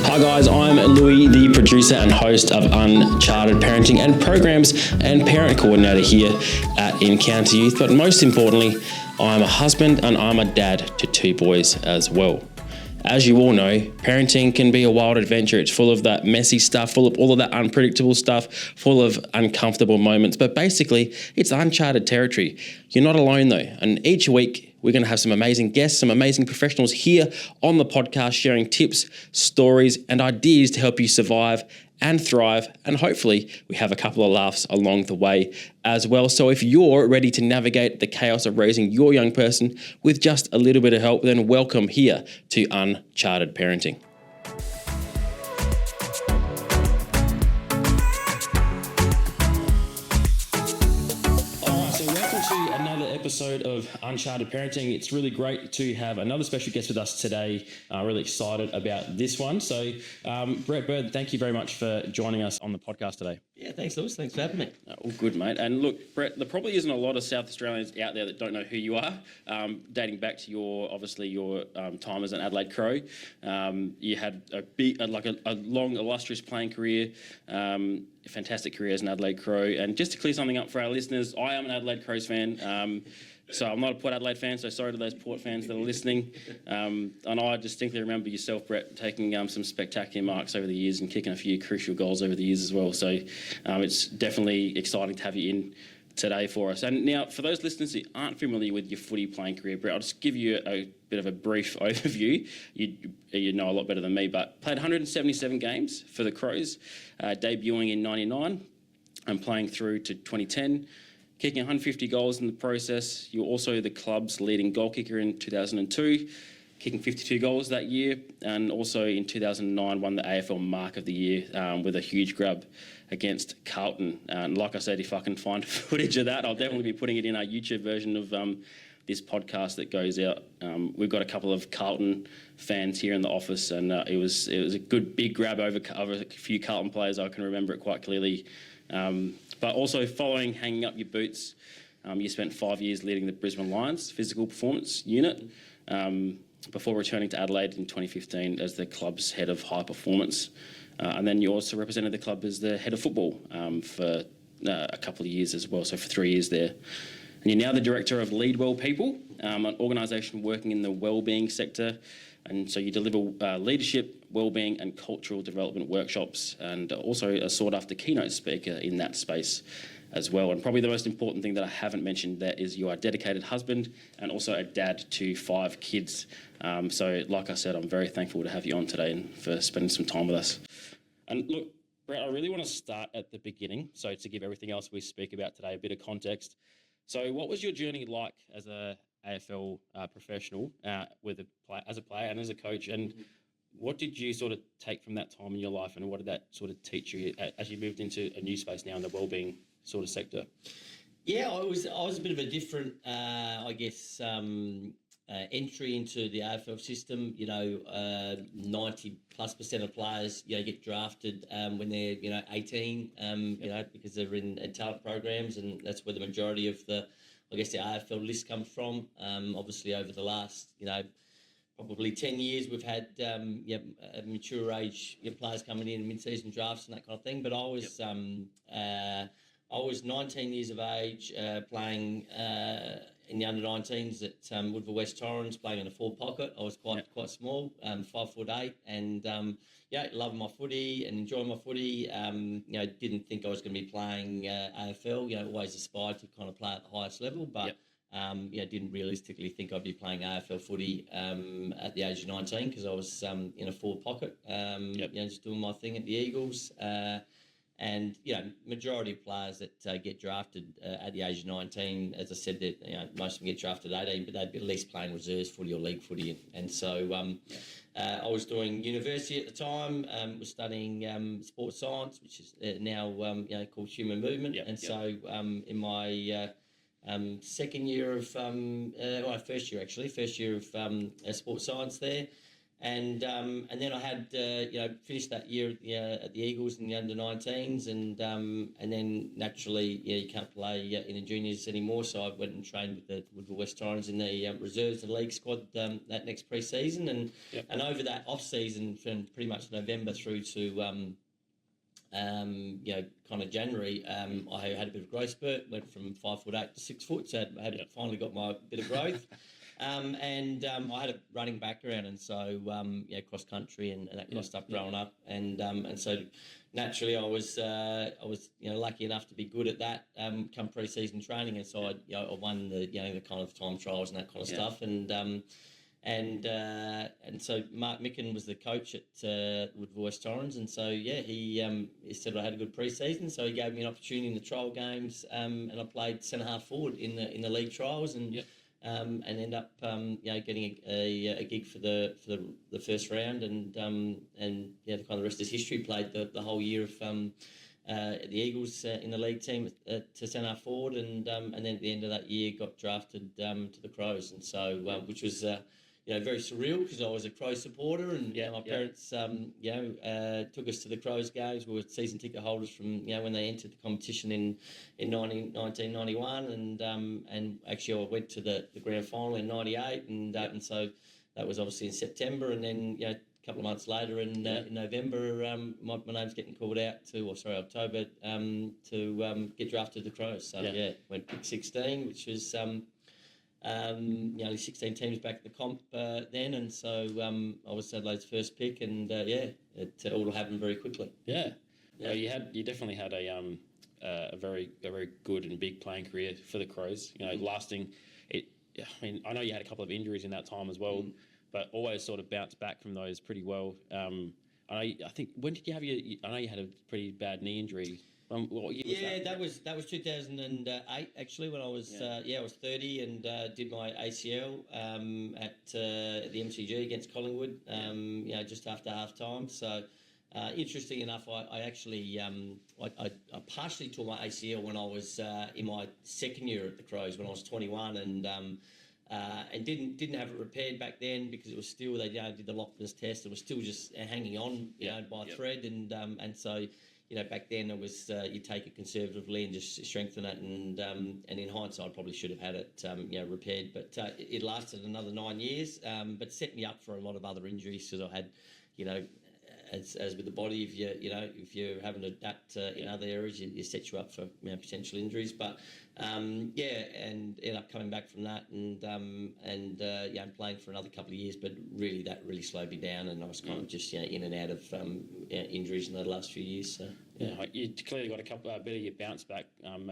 Hi guys, I'm Louis, the producer and host of Uncharted Parenting and Programs and Parent Coordinator here at Encounter Youth. But most importantly, I'm a husband and I'm a dad to two boys as well. As you all know, parenting can be a wild adventure. It's full of that messy stuff, full of all of that unpredictable stuff, full of uncomfortable moments. But basically, it's uncharted territory. You're not alone though. And each week, we're going to have some amazing guests, some amazing professionals here on the podcast sharing tips, stories, and ideas to help you survive and thrive. And hopefully we have a couple of laughs along the way as well. So if you're ready to navigate the chaos of raising your young person with just a little bit of help, then welcome here to Uncharted Parenting. Episode of Uncharted Parenting. It's really great to have another special guest with us today. Really excited about this one. So, Brett Burton, thank you very much for joining us on the podcast today. Yeah, thanks, Lewis. Thanks for having me. All good, mate. And look, Brett, there probably isn't a lot of South Australians out there that don't know who you are. Dating back to your time as an Adelaide Crow, you had a long, illustrious playing career. Fantastic career as an Adelaide Crow. And just to clear something up for our listeners, I am an Adelaide Crows fan. So I'm not a Port Adelaide fan, so sorry to those Port fans that are listening. And I distinctly remember yourself, Brett, taking some spectacular marks over the years and kicking a few crucial goals over the years as well. So it's definitely exciting to have you in today for us. And now, for those listeners who aren't familiar with your footy playing career, Brett, I'll just give you a bit of a brief overview. You know a lot better than me, but played 177 games for the Crows, debuting in 99 and playing through to 2010. Kicking 150 goals in the process. You're also the club's leading goal kicker in 2002, kicking 52 goals that year, and also in 2009 won the AFL Mark of the Year with a huge grab against Carlton. And like I said, if I can find footage of that, I'll definitely be putting it in our YouTube version of this podcast that goes out. We've got a couple of Carlton fans here in the office, and it was a good big grab over a few Carlton players. I can remember it quite clearly. But also following hanging up your boots, you spent 5 years leading the Brisbane Lions physical performance unit before returning to Adelaide in 2015 as the club's head of high performance. And then you also represented the club as the head of football for a couple of years as well, so for 3 years there. And you're now the Director of Leadwell People, an organisation working in the wellbeing sector. And so you deliver leadership, wellbeing and cultural development workshops, and also a sought-after keynote speaker in that space as well. And probably the most important thing that I haven't mentioned there is you are a dedicated husband and also a dad to 5 kids. So like I said, I'm very thankful to have you on today and for spending some time with us. And look, Brett, I really want to start at the beginning. So to give everything else we speak about today a bit of context. So what was your journey like as a AFL professional as a player and as a coach, and what did you sort of take from that time in your life, and what did that sort of teach you as you moved into a new space now in the wellbeing sort of sector? Yeah, I was a bit of a different, entry into the AFL system. 90+% of players, get drafted when they're 18, because they're in talent programs, and that's where the majority of the AFL list comes from. Obviously, over the last, probably 10 years, we've had mature age players coming in, mid-season drafts and that kind of thing. But I was 19 years of age, playing in the under-19s at Woodville West Torrens, playing in a forward pocket. I was quite small, 5'8", and loving my footy and enjoying my footy. Didn't think I was going to be playing AFL. Always aspired to kind of play at the highest level, but didn't realistically think I'd be playing AFL footy at the age of 19, because I was in a forward pocket, just doing my thing at the Eagles. And majority of players that get drafted at the age of 19, as I said, that most of them get drafted at 18, but they'd be at least playing reserves footy or league footy. And so I was doing university at the time, was studying sports science, which is now called human movement. So in my second year of, first year of sports science there, And then I had finished that year at the Eagles in the under-19s, and then naturally you can't play in the juniors anymore, so I went and trained with the Woodville West Torrens in the reserves and league squad that next pre-season, and over that off-season from pretty much November through to kind of January, I had a bit of growth spurt, went from 5'8" to 6 foot, so I had finally got my bit of growth. I had a running background, and so cross country and that kind of stuff growing up, and so naturally I was lucky enough to be good at that come pre-season training, and so I won the the kind of time trials and that kind of stuff, and so Mark Micken was the coach at Woodville West Torrens, and so he said I had a good pre-season, so he gave me an opportunity in the trial games, and I played centre half forward in the league trials, and end up getting a gig for the first round, and the kind of the rest is history. Played the whole year of the Eagles in the league team to centre half forward, and then at the end of that year got drafted to the Crows, and so which was very surreal because I was a Crows supporter, and my parents took us to the Crows games. We were season ticket holders from when they entered the competition in 1991, and actually I went to the grand final in '98, and so that was obviously in September, and then a couple of months later in November, my name's getting called out October to get drafted to the Crows. So went pick 16, which was only 16 teams back at the comp then, and so I was Adelaide's first pick, and it all happened very quickly. Well, you definitely had a very good and big playing career for the Crows. Lasting it. I mean, I know you had a couple of injuries in that time as well, but always sort of bounced back from those pretty well. I think when did you have I know you had a pretty bad knee injury. What year was that was 2008 actually, when I was I was 30 and did my ACL at the MCG against Collingwood just after half time. So interesting enough, I actually I partially tore my ACL when I was in my second year at the Crows when I was 21, and didn't have it repaired back then because it was still they did the Lockman's test. It was still just hanging on by a thread, and so. Back then it was you take it conservatively and just strengthen it, and in hindsight I probably should have had it repaired, but it lasted another 9 years, but set me up for a lot of other injuries because I had, as with the body, if you're having to adapt in other areas, you set you up for potential injuries, but and ended up coming back from that and playing for another couple of years, but that really slowed me down, and I was kind of just in and out of injuries in the last few years. So you clearly got a bit of your bounce back,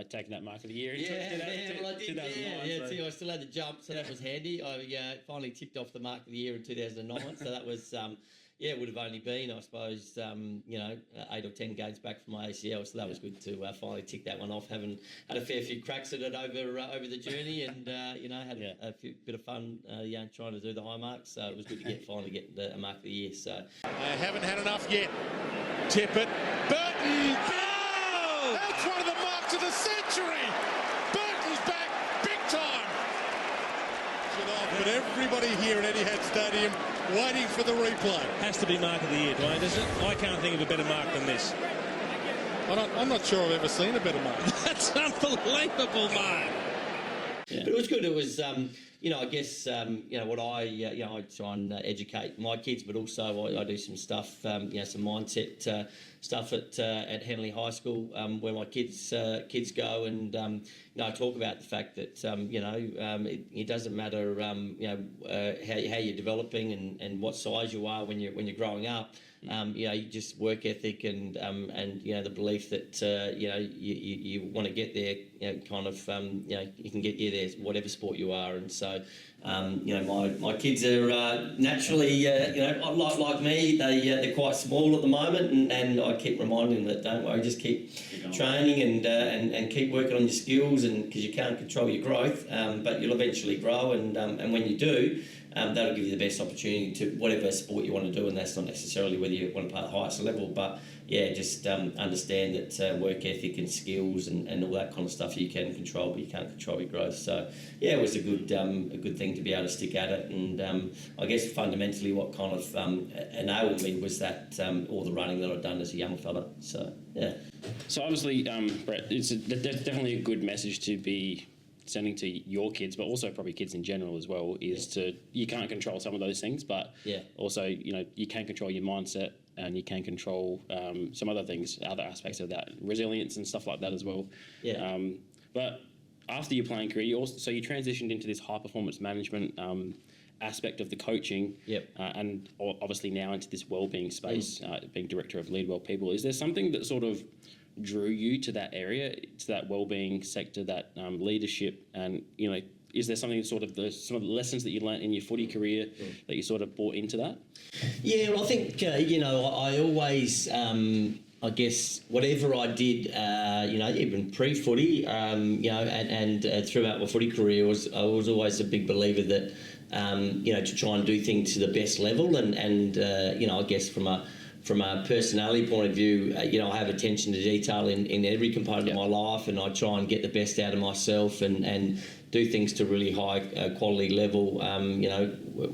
taking that mark of the year. Well, I did. I still had the jump, so that was handy. I finally ticked off the mark of the year in 2009, so that was. It would have only been, I suppose, 8 or 10 games back from my ACL, so that was good to finally tick that one off. Having had a fair few cracks at it over the journey, and had a bit of fun, trying to do the high marks. So it was good to finally get a mark of the year. So they haven't had enough yet. Tippett, Burton. Oh! That's one of the marks of the century. Burton's back big time. But everybody here at Etihad Stadium waiting for the replay. Has to be mark of the year, Dwayne, doesn't it? I can't think of a better mark than this. I'm not sure I've ever seen a better mark. That's an unbelievable mark. But it was good. It was, I guess, what I try and educate my kids, but also I do some stuff, some mindset stuff at Henley High School, where my kids go, and I talk about the fact that it doesn't matter how you're developing and what size you are when you're growing up. You just work ethic and the belief that you want to get there. You can get there whatever sport you are, and so my kids are naturally like me. They're quite small at the moment, and I keep reminding them that don't worry, just keep training and keep working on your skills, and because you can't control your growth, but you'll eventually grow, and when you do. That'll give you the best opportunity to whatever sport you want to do, and that's not necessarily whether you want to play at the highest level, but just understand that work ethic and skills and all that kind of stuff you can control, but you can't control your growth. So it was a good thing to be able to stick at it. And I guess fundamentally what kind of enabled me was that all the running that I'd done as a young fella. So yeah. So obviously, Brett, it's definitely a good message to be sending to your kids, but also probably kids in general as well, is to, you can't control some of those things, but also, you can control your mindset, and you can control some other things, other aspects of that, resilience and stuff like that as well. Yeah. But after your playing career, you transitioned into this high performance management aspect of the coaching, and obviously now into this wellbeing space, being Director of Leadwell People. Is there something that sort of drew you to that area, to that wellbeing sector, that leadership, and is there something some of the lessons that you learnt in your footy career that you sort of brought into that? Yeah, well, I think I always I guess whatever I did, even pre-footy, and throughout my footy career, I was always a big believer that to try and do things to the best level, and I guess from a personality point of view, I have attention to detail in every component of my life, and I try and get the best out of myself and do things to really high quality level,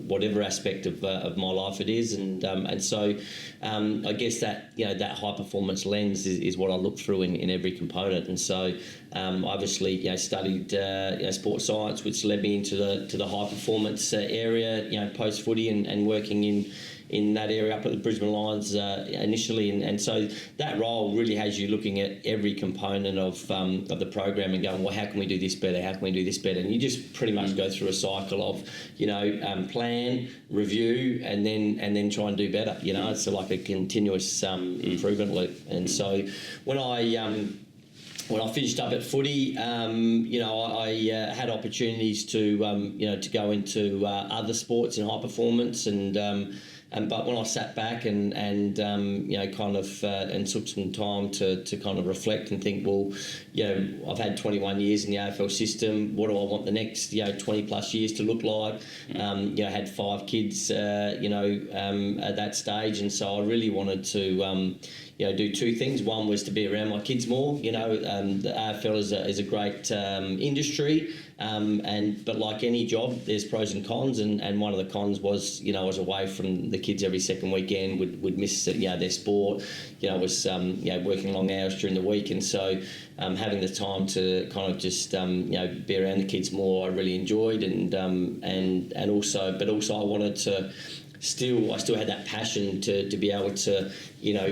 whatever aspect of my life it is, and so I guess that that high performance lens is what I look through in every component, and so obviously studied sports science, which led me into the high performance area, post footy and working in that area up at the Brisbane Lions initially, and so that role really has you looking at every component of the program and going, well, how can we do this better? How can we do this better? And you just pretty much go through a cycle of plan, review, and then try and do better. It's like a continuous improvement loop. And so when I finished up at footy, I had opportunities to go into other sports and high performance, but when I sat back and took some time to kind of reflect and think, well, I've had 21 years in the AFL system. What do I want the next 20 plus years to look like? I had 5 kids, at that stage, and so I really wanted to do 2 things. One was to be around my kids more. The AFL is a great industry, but like any job, there's pros and cons, and one of the cons was I was away from the kids every second weekend, would miss their sport, was working long hours during the week, and so having the time to kind of just be around the kids more, I really enjoyed, and also I wanted to. I still had that passion to be able to,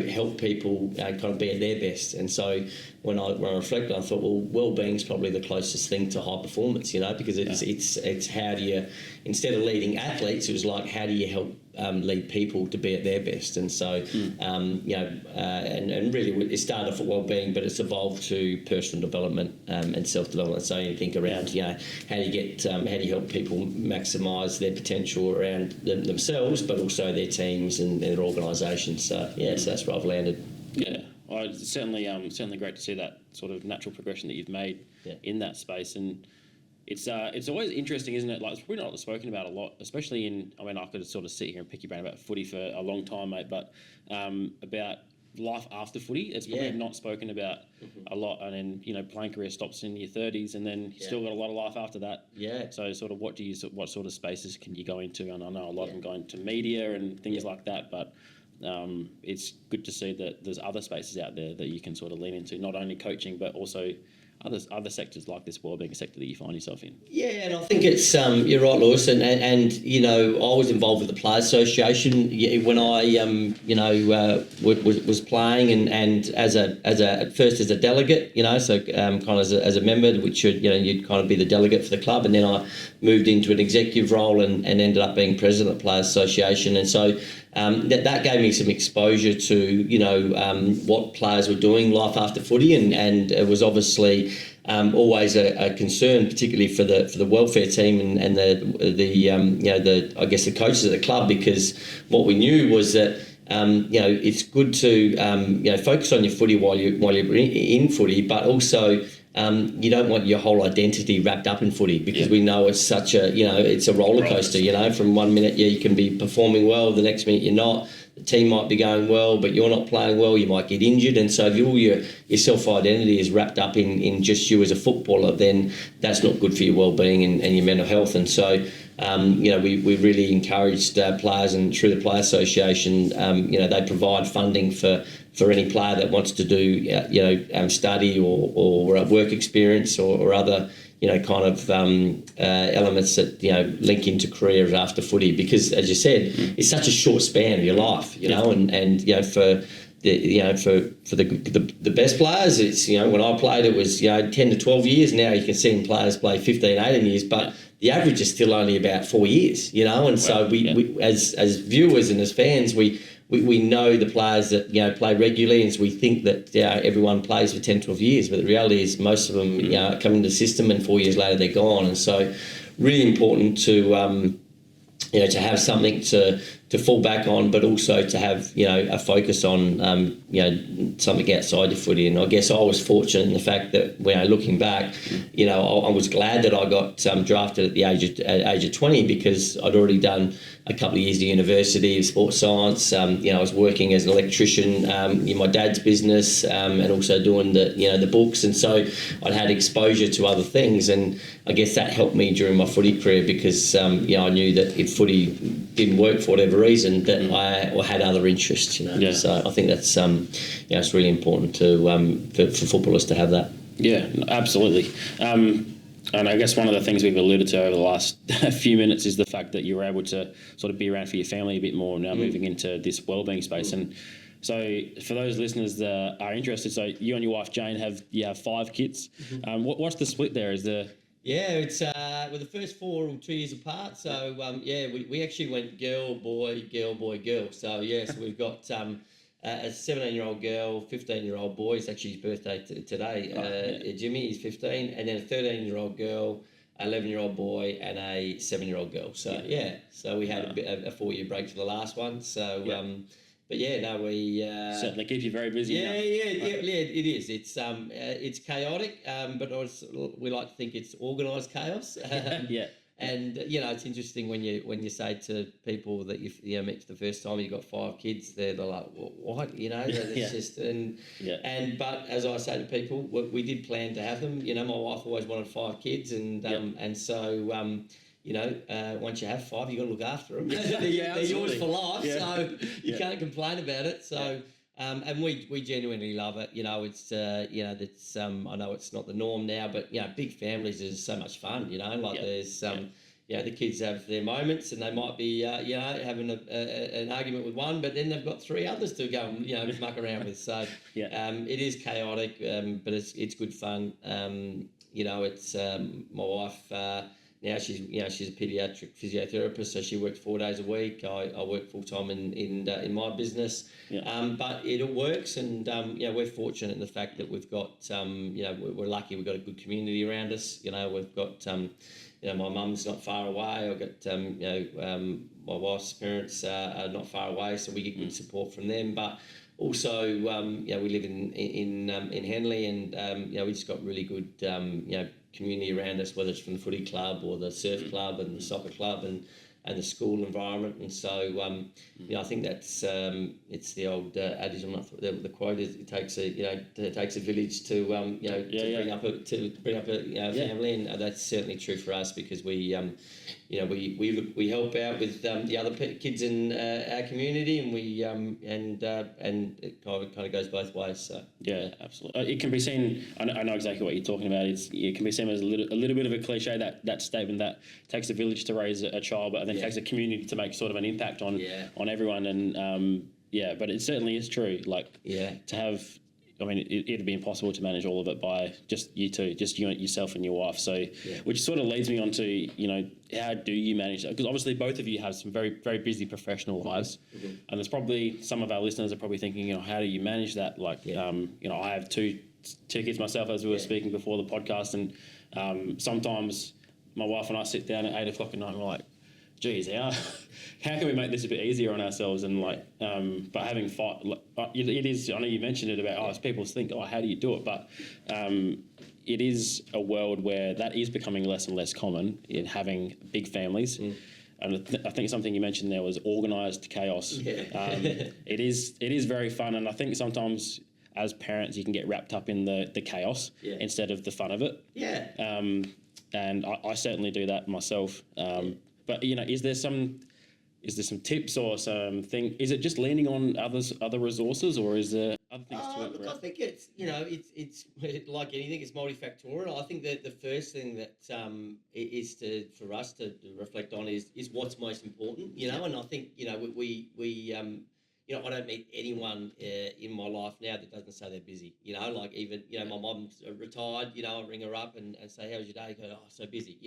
help people kind of be at their best. And so when I reflected, I thought, well, wellbeing is probably the closest thing to high performance, because it's how do you, instead of leading athletes, it was like, how do you help lead people to be at their best? And so, and really it started off at wellbeing, but it's evolved to personal development and self-development. So you think around, how do you help people maximise their potential around themselves, but also their teams and their organisations. So so that's where I've landed. Yeah. Well, it's certainly great to see that sort of natural progression that you've made in that space, and it's always interesting, isn't it? Like, it's probably not spoken about a lot, especially I could sort of sit here and pick your brain about footy for a long time, mate, but about life after footy, it's probably not spoken about a lot, and then playing career stops in your 30s, and then you still got a lot of life after that. So sort of what sort of spaces can you go into? And I know a lot of them go into media and things like that, but it's good to see that there's other spaces out there that you can sort of lean into, not only coaching but also other sectors like this wellbeing sector that you find yourself in. Yeah, and I think it's you're right, Lewis, and I was involved with the Players Association when I was playing, and at first as a delegate, so kind of as a member, which you'd kind of be the delegate for the club, and then I moved into an executive role and ended up being president of the Players Association, and so that gave me some exposure to what players were doing life after footy, and it was obviously always a concern, particularly for the welfare team and the I guess the coaches at the club, because what we knew was that it's good to focus on your footy while you're in footy, but also you don't want your whole identity wrapped up in footy, because we know it's such a it's a roller coaster. From one minute you can be performing well, the next minute you're not. the team might be going well, but you're not playing well, you might get injured. And so if all your self-identity is wrapped up in just you as a footballer, then that's not good for your well-being and your mental health. And so, we really encouraged players, and through the Player Association, they provide funding for any player that wants to do, study or work experience or other, elements that, link into careers after footy. Because, as you said, it's such a short span of your life, for the best players, it's, when I played, it was, 10 to 12 years. Now you can see players play 15, 18 years, but the average is still only about 4 years, and so we as viewers and as fans, we know the players that play regularly, and so we think that everyone plays for 10, 12 years, but the reality is most of them come into the system and 4 years later they're gone. And so really important to to have something to fall back on, but also to have a focus on something outside your footy. And I guess I was fortunate in the fact that looking back, I was glad that I got drafted at the age of 20, because I'd already done a couple of years at university of sports science. I was working as an electrician in my dad's business, and also doing the books, and so I'd had exposure to other things, and I guess that helped me during my footy career, because I knew that if footy didn't work for whatever reason, that I had other interests. So I think that's it's really important for footballers to have that. Yeah, absolutely. And I guess one of the things we've alluded to over the last few minutes is the fact that you were able to sort of be around for your family a bit more now, moving into this wellbeing space. And so for those listeners that are interested, so you and your wife Jane have 5 kids. What's the split there? Yeah, it's the first 4 are 2 years apart. So we actually went girl, boy, girl, boy, girl. So so we've got a 17-year-old girl, 15-year-old boy. It's actually his birthday today. Jimmy, he's 15, and then a 13-year-old girl, 11-year-old boy, and a 7-year-old girl. So so we had a 4-year break for the last one. So but we certainly keep you very busy. Yeah, it is. It's chaotic, but we like to think it's organised chaos. And it's interesting when you say to people that you met for the first time, you've got 5 kids, they're like, what? It's just but as I say to people, we did plan to have them. My wife always wanted 5 kids, and so once you have 5, you've got to look after them. They're yours for life, so you can't complain about it. So. And we genuinely love it. It's that's I know it's not the norm now, but big families is so much fun. There's the kids have their moments, and they might be having an argument with one, but then they've got 3 others to go and muck around with. So it is chaotic, but it's good fun. It's my wife. Now she's a paediatric physiotherapist, so she works 4 days a week. I work full time in my business, but it all works, and we're fortunate in the fact that we've got we're lucky we've got a good community around us. We've got my mum's not far away. I've got my wife's parents are not far away, so we get good support from them. But also we live in Henley, and we just got really good community around us, whether it's from the footy club or the surf club and the soccer club and the school environment. And so I think that's it's the old adage. The quote is it takes a village to bring up a family, and that's certainly true for us, because we help out with the other kids in our community, and we and it kind of goes both ways. So absolutely. It can be seen. I know exactly what you're talking about. It can be seen as a little bit of a cliche, that statement that takes a village to raise a child, but then takes a community to make sort of an impact on everyone. And but it certainly is true. To have. I mean, it'd be impossible to manage all of it by just you two, just yourself and your wife. So, which sort of leads me on to, how do you manage that? Because obviously both of you have some very, very busy professional lives. And there's probably some of our listeners are probably thinking, how do you manage that? I have two kids myself, as we were speaking before the podcast. And sometimes my wife and I sit down at 8 o'clock at night and we're like, geez, how can we make this a bit easier on ourselves? And but having it is. I know you mentioned it about people think, how do you do it? But it is a world where that is becoming less and less common in having big families. and I think something you mentioned there was organised chaos. Yeah. It is very fun, and I think sometimes as parents you can get wrapped up in the chaos instead of the fun of it. Yeah. And I certainly do that myself. But is there some tips or something? Is it just leaning on other resources, or is there other things to it? Look, I think it's it's like anything, it's multifactorial. I think that the first thing that is for us to reflect on is what's most important, and I think we I don't meet anyone in my life now that doesn't say they're busy. Like even my mom's retired. I ring her up and say, "How's your day?" Go, "Oh, so busy."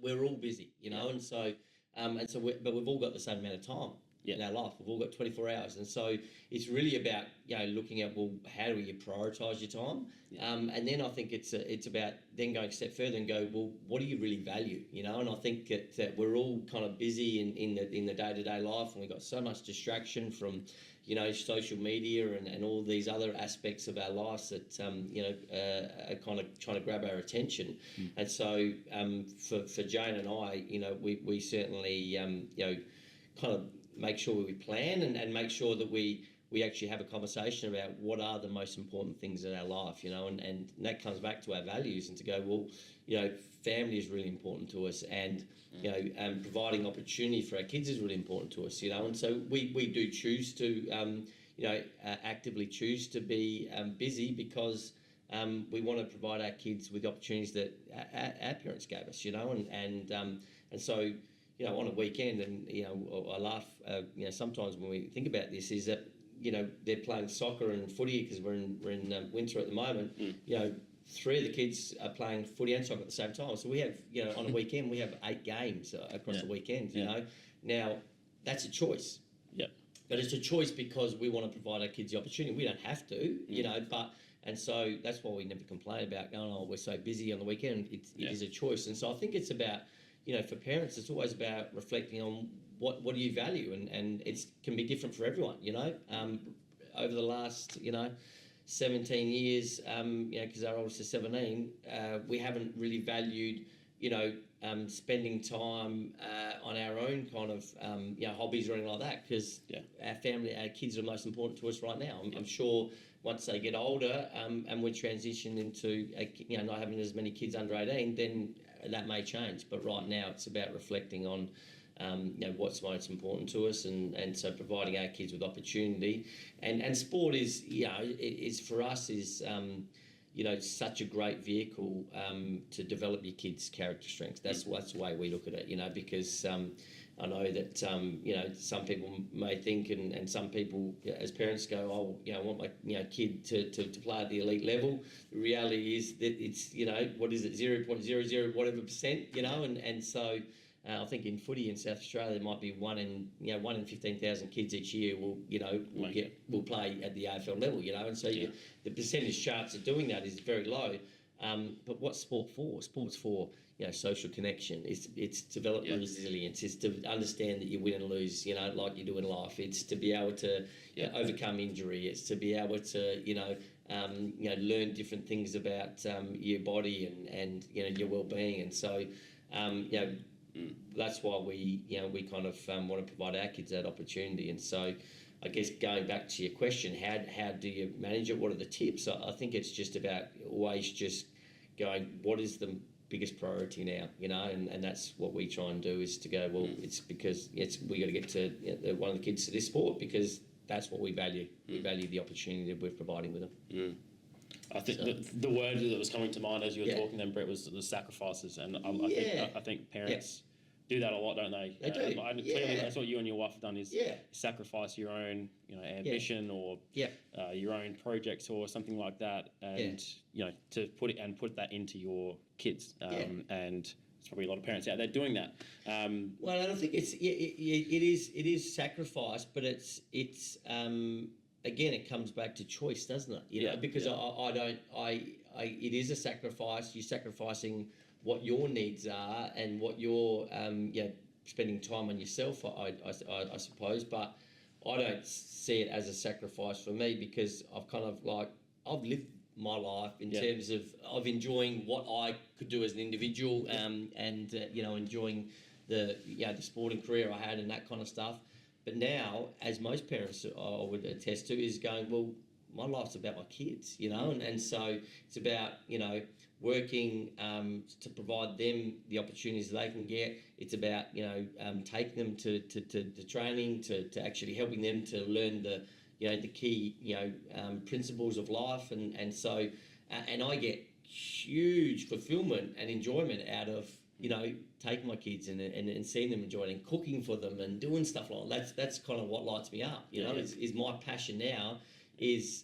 We're all busy. And so but we've all got the same amount of time in our life. We've all got 24 hours, and so it's really about looking at, well, how do you prioritise your time? And then I think it's about then going a step further and go, well, what do you really value? And I think that we're all kind of busy in the day-to-day life, and we've got so much distraction from social media and all these other aspects of our lives that are kind of trying to grab our attention. And so for Jane and I, we certainly kind of make sure we plan and make sure that we actually have a conversation about what are the most important things in our life, and that comes back to our values, and to go, well, family is really important to us, and providing opportunity for our kids is really important to us, and so we do choose to actively choose to be busy because we want to provide our kids with opportunities that our parents gave us, and so on a weekend, and I laugh sometimes when we think about this, is that they're playing soccer and footy because we're in winter at the moment. 3 of the kids are playing footy and soccer at the same time. So we have, on a weekend, we have 8 games across the weekend, Now, that's a choice. Yeah. But it's a choice because we want to provide our kids the opportunity. We don't have to, and so that's why we never complain about going, oh, we're so busy on the weekend. It is a choice. And so I think it's about, for parents, it's always about reflecting on what do you value, and it can be different for everyone, over the last, 17 years, because our oldest is 17, we haven't really valued, spending time on our own kind of, hobbies or anything like that, because our kids are most important to us right now. I'm sure once they get older and we transition into, not having as many kids under 18, then that may change. But right now it's about reflecting on what's most important to us, and so providing our kids with opportunity, and sport is is for us is such a great vehicle to develop your kids' character strengths. That's the way we look at it, because I know that some people may think, and some people as parents go, oh, I want my kid to play at the elite level. The reality is that it's what is it, 0.00 whatever percent, and so. I think in footy in South Australia, there might be one in 15,000 kids each year will play at the AFL level, and so the percentage chance of doing that is very low. But what's sport for? Sport's for social connection. It's develop resilience. It's to understand that you win and lose, like you do in life. It's to be able to overcome injury. It's to be able to learn different things about your body and your well-being. And so that's why we kind of want to provide our kids that opportunity. And so I guess going back to your question, how do you manage it? What are the tips? I think it's just about always just going, what is the biggest priority now? And that's what we try and do, is to go, well, it's because we got to get to one of the kids to this sport because that's what we value. We value the opportunity that we're providing with them. I think the word that was coming to mind as you were talking then, Brett, was the sacrifices, and I think parents do that a lot, don't they? They do. And clearly, that's what you and your wife have done, is sacrifice your own, ambition or your own projects or something like that, and to put that into your kids. And there's probably a lot of parents out there doing that. Well, I don't think it is sacrifice, but it's again, it comes back to choice, doesn't it? Because it is a sacrifice. You're sacrificing what your needs are and what you're spending time on yourself, I suppose. But I don't see it as a sacrifice for me, because I've lived my life in terms of enjoying what I could do as an individual, and enjoying the sporting career I had and that kind of stuff. But now, as most parents I would attest to, is going, well, my life's about my kids, and so it's about, working to provide them the opportunities they can get. It's about, taking them to training, to actually helping them to learn the key, principles of life. And so, and I get huge fulfillment and enjoyment out of, taking my kids and seeing them enjoy it and cooking for them and doing stuff like that. That's kind of what lights me up, is my passion now is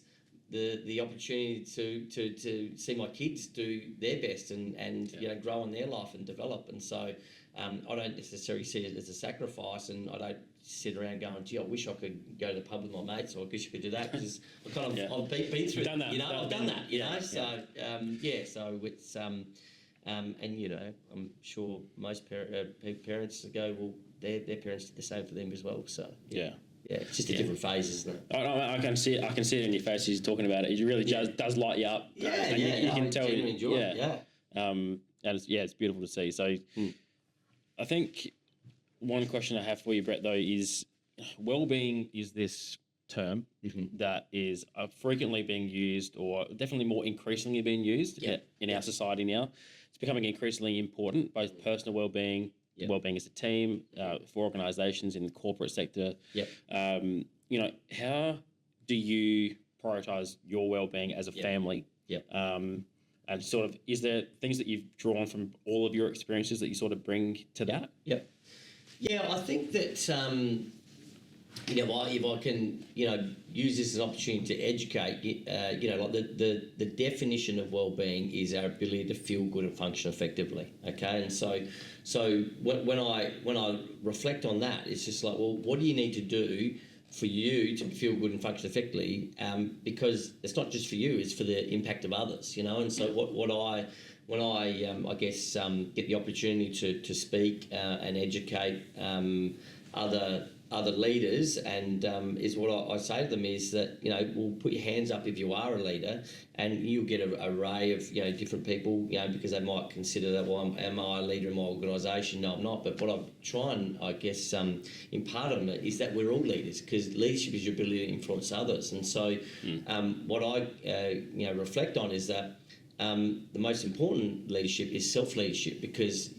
the opportunity to see my kids do their best and grow in their life and develop. And so I don't necessarily see it as a sacrifice, and I don't sit around going, gee, I wish I could go to the pub with my mates, or I wish I could do that, because I kind of I've been through done that. I've done that, so so it's and I'm sure most parents go, well, their parents did the same for them as well. So yeah, it's just a different phase, isn't it? I can see it. I can see it in your face as you're talking about it. It really does light you up. You can tell. Enjoy it. And it's beautiful to see. So, I think one question I have for you, Brett, though, is wellbeing is this term that is frequently being used, or definitely more increasingly being used in our society now. It's becoming increasingly important, both personal wellbeing, wellbeing as a team, for organisations in the corporate sector. How do you prioritise your wellbeing as a family? And sort of, is there things that you've drawn from all of your experiences that you sort of bring to that? Yeah, I think that if I can, use this as an opportunity to educate, like the definition of well-being is our ability to feel good and function effectively. Okay, and so when I reflect on that, it's just like, well, what do you need to do for you to feel good and function effectively? Because it's not just for you; it's for the impact of others. And so when I guess get the opportunity to speak and educate other leaders, and is what I say to them is that, well, put your hands up if you are a leader, and you'll get an array of different people, because they might consider that, well, am I a leader in my organisation? No, I'm not. But what I try and, I guess, impart on them is that we're all leaders, because leadership is your ability to influence others. And so what I reflect on is that the most important leadership is self-leadership, because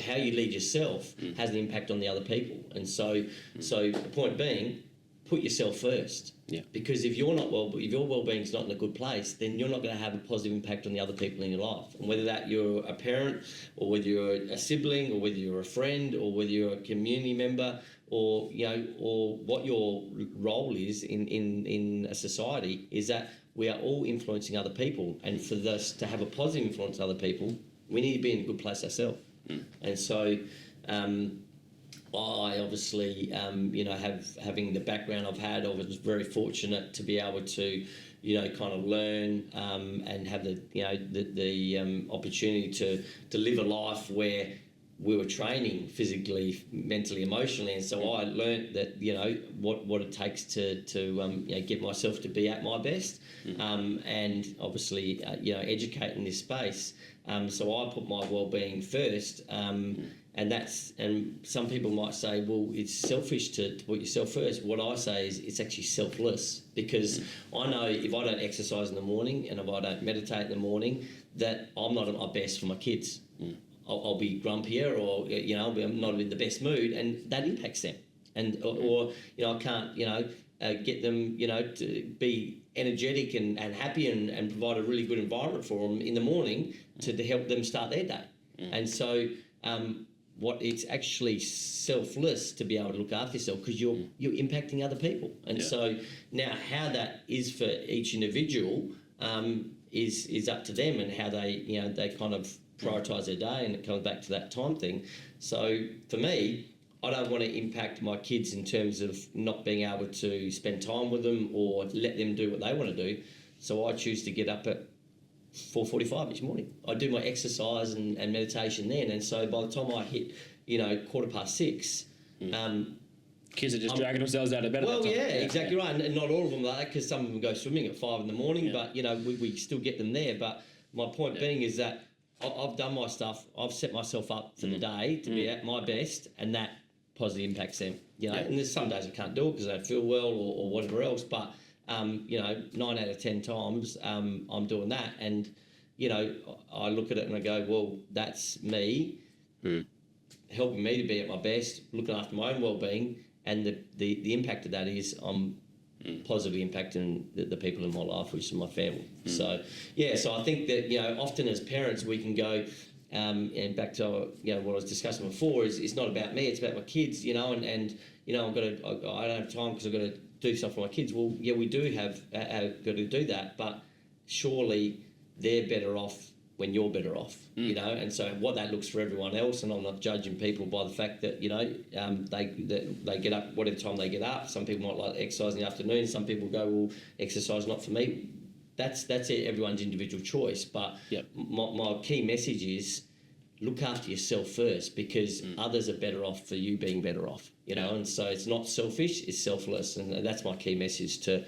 how you lead yourself has an impact on the other people. And so the point being, put yourself first. Because if your well-being's not in a good place, then you're not going to have a positive impact on the other people in your life. And whether that you're a parent, or whether you're a sibling, or whether you're a friend, or whether you're a community member, or or what your role is in a society, is that we are all influencing other people, and for us to have a positive influence on other people, we need to be in a good place ourselves. And so I obviously, having the background I've had, I was very fortunate to be able to, kind of learn and have the opportunity to live a life where we were training physically, mentally, emotionally, and so I learnt that what it takes to get myself to be at my best, and obviously educate in this space. So I put my well-being first, and some people might say, well, it's selfish to put yourself first. What I say is it's actually selfless, because I know if I don't exercise in the morning and if I don't meditate in the morning, that I'm not at my best for my kids. I'll be grumpier, or I'm not in the best mood, and that impacts them. And or I can't get them to be energetic and happy and provide a really good environment for them in the morning to help them start their day. And so it's actually selfless to be able to look after yourself, because you're impacting other people. And so now how that is for each individual is up to them, and how they kind of prioritise their day, and it comes back to that time thing. So for me, I don't want to impact my kids in terms of not being able to spend time with them or let them do what they want to do. So I choose to get up at 4:45 each morning. I do my exercise and meditation then, and so by the time I hit 6:15, kids are just dragging themselves out of bed. Well, exactly right, and not all of them like that, because some of them go swimming at 5 in the morning. But we still get them there. But my point being is that I've done my stuff. I've set myself up for the day to be at my best, and that positively impacts them. You know, and there's some days I can't do it because I don't feel well or whatever else. But 9 out of 10 times I'm doing that, and I look at it and I go, well, that's me helping me to be at my best, looking after my own well-being, and the impact of that is I'm positively impacting the people in my life, which is my family. So I think that often as parents we can go and back to what I was discussing before is it's not about me, it's about my kids, and I don't have time because I've got to do stuff for my kids. Well, yeah, we do have got to do that, but surely they're better off when you're better off, and so what that looks for everyone else, and I'm not judging people by the fact that they get up whatever time they get up. Some people might like exercise in the afternoon, some people go, well, exercise not for me. That's it, everyone's individual choice, but my key message is look after yourself first, because others are better off for you being better off, and so it's not selfish, it's selfless, and that's my key message to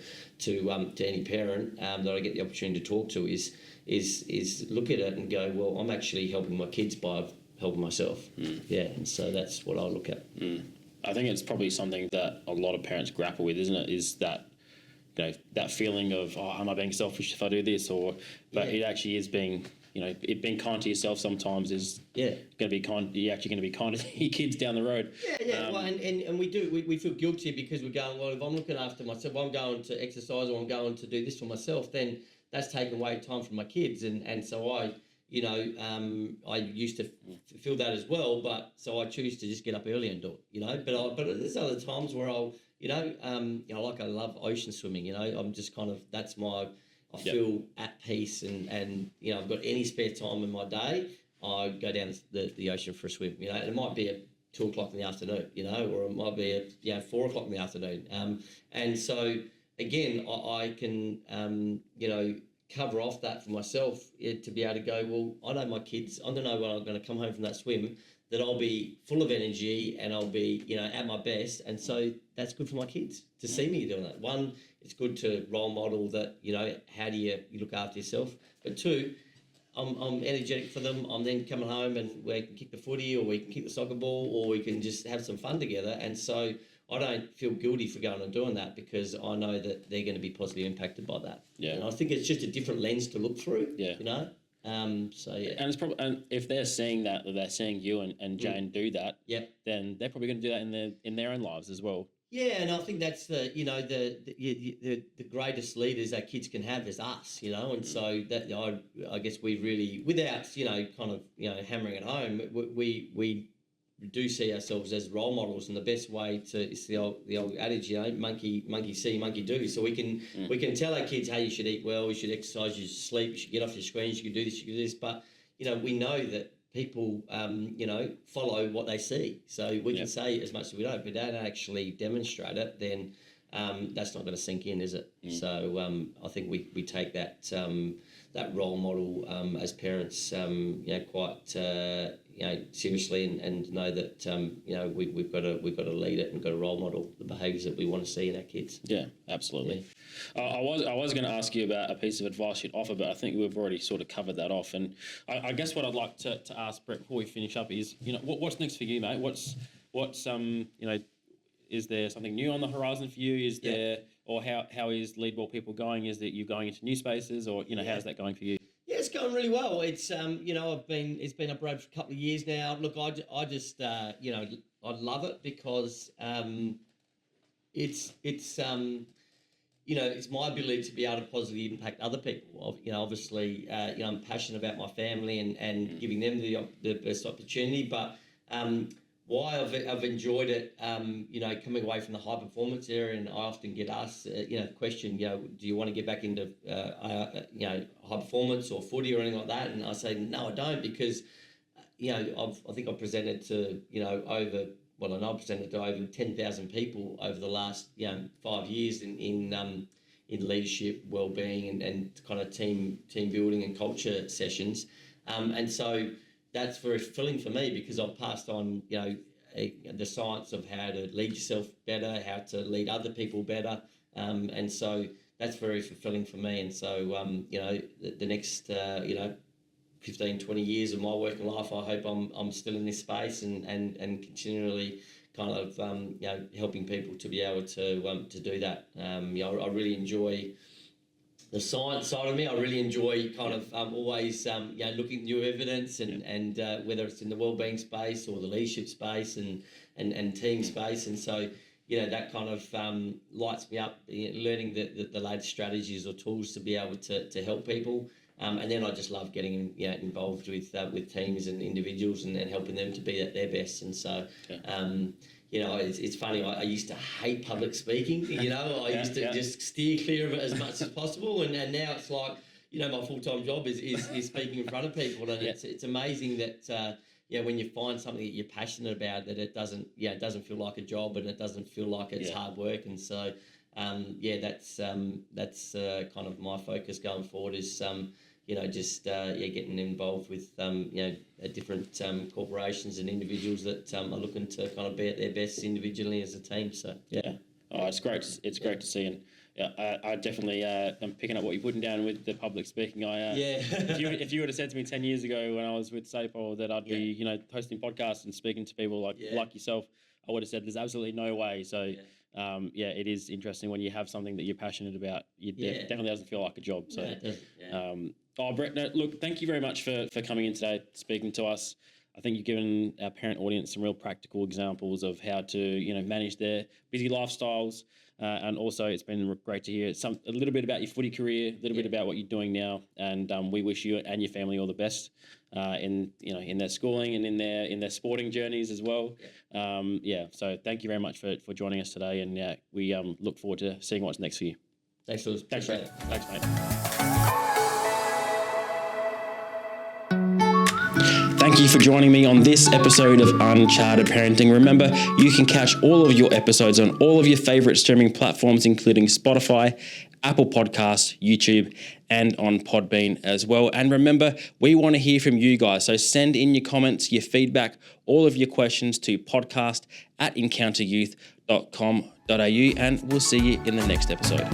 any parent that I get the opportunity to talk to is look at it and go, well, I'm actually helping my kids by helping myself. And so that's what I look at. I think it's probably something that a lot of parents grapple with, isn't it? Is that that feeling of, oh, am I being selfish if I do this? But it actually is being, being kind to yourself sometimes is going to be kind. You're actually going to be kind to your kids down the road. Well, and we feel guilty because we're going, well, if I'm looking after myself, I'm going to exercise or I'm going to do this for myself, then that's taking away time from my kids. And so I used to feel that as well, but so I choose to just get up early and do it, but there's other times where I'll, I love ocean swimming, I'm just kind of, that's I feel at peace and I've got any spare time in my day, I go down the ocean for a swim, and it might be at 2 o'clock in the afternoon, or it might be at 4 o'clock in the afternoon. And so again, I can, cover off that for myself to be able to go, well, I know my kids, I don't know when I'm going to come home from that swim, that I'll be full of energy and I'll be, at my best. And so that's good for my kids to see me doing that. One, it's good to role model that, how do you look after yourself? But two, I'm energetic for them. I'm then coming home and we can kick the footy or we can kick the soccer ball or we can just have some fun together. And so I don't feel guilty for going and doing that because I know that they're going to be positively impacted by that. And I think it's just a different lens to look through, And it's probably, and if they're seeing that, they're seeing you and Jane do that, then they're probably going to do that in their own lives as well. Yeah, and I think that's the greatest leaders our kids can have is us, and so that I guess we really, without hammering it home, we do see ourselves as role models, and the best way it's the old adage, monkey see, monkey do. So we can tell our kids, hey, you should eat well, you should exercise, you should sleep, you should get off your screens, you should do this, you should do this. But we know that people follow what they see. So we can say as much as we don't, but don't actually demonstrate it, then that's not going to sink in, is it? So I think we take that that role model as parents, quite seriously, and know that we've got to lead it and got to role model the behaviours that we want to see in our kids. Yeah, absolutely. I was going to ask you about a piece of advice you'd offer, but I think we've already sort of covered that off. And I guess what I'd like to ask Brett before we finish up is, what's next for you, mate? What's is there something new on the horizon for you? Is there, or how is Leadwell People going? Is that you going into new spaces, or how's that going for you? Yeah, it's going really well. It's it's been up road for a couple of years now. Look, I just I love it because it's my ability to be able to positively impact other people. Obviously, I'm passionate about my family and giving them the best opportunity. But why I've enjoyed it, coming away from the high performance area, and I often get asked, the question, do you want to get back into, high performance or footy or anything like that? And I say, no, I don't, because, I think I've presented to, I've presented to over 10,000 people over the last, 5 years in leadership, wellbeing, and kind of team building and culture sessions, and so that's very fulfilling for me because I've passed on, the science of how to lead yourself better, how to lead other people better, and so that's very fulfilling for me. And so, the next, 15, 20 years of my working life, I hope I'm still in this space and continually kind of helping people to be able to do that. I really enjoy the science side of me. I really enjoy kind of always looking at new evidence and whether it's in the wellbeing space or the leadership space and team space, and so that kind of lights me up, learning the latest strategies or tools to be able to help people. And then I just love getting involved with teams and individuals and helping them to be at their best. And so, it's funny. I used to hate public speaking. I used to just steer clear of it as much as possible. And now it's like, my full-time job is speaking in front of people. And it's amazing that when you find something that you're passionate about, that it doesn't feel like a job and it doesn't feel like it's hard work. And so, that's kind of my focus going forward is getting involved with different corporations and individuals that are looking to kind of be at their best individually as a team. So it's great. It's great to see, and I definitely am picking up what you're putting down with the public speaking. If you would have said to me 10 years ago when I was with Sapol that I'd be hosting podcasts and speaking to people like yourself, I would have said there's absolutely no way. So. It is interesting when you have something that you're passionate about. It definitely doesn't feel like a job. So, Brett, look, thank you very much for coming in today, speaking to us. I think you've given our parent audience some real practical examples of how to, manage their busy lifestyles. And also, it's been great to hear a little bit about your footy career, a little bit about what you're doing now, and we wish you and your family all the best in their schooling and in their sporting journeys as well. So thank you very much for joining us today, and we look forward to seeing what's next for you. Thanks, Lewis. Thanks, mate. Thanks, mate. Thank you for joining me on this episode of Uncharted Parenting. Remember, you can catch all of your episodes on all of your favourite streaming platforms, including Spotify, Apple Podcasts, YouTube, and on Podbean as well. And remember, we want to hear from you guys. So send in your comments, your feedback, all of your questions to podcast@encounteryouth.com.au, and we'll see you in the next episode.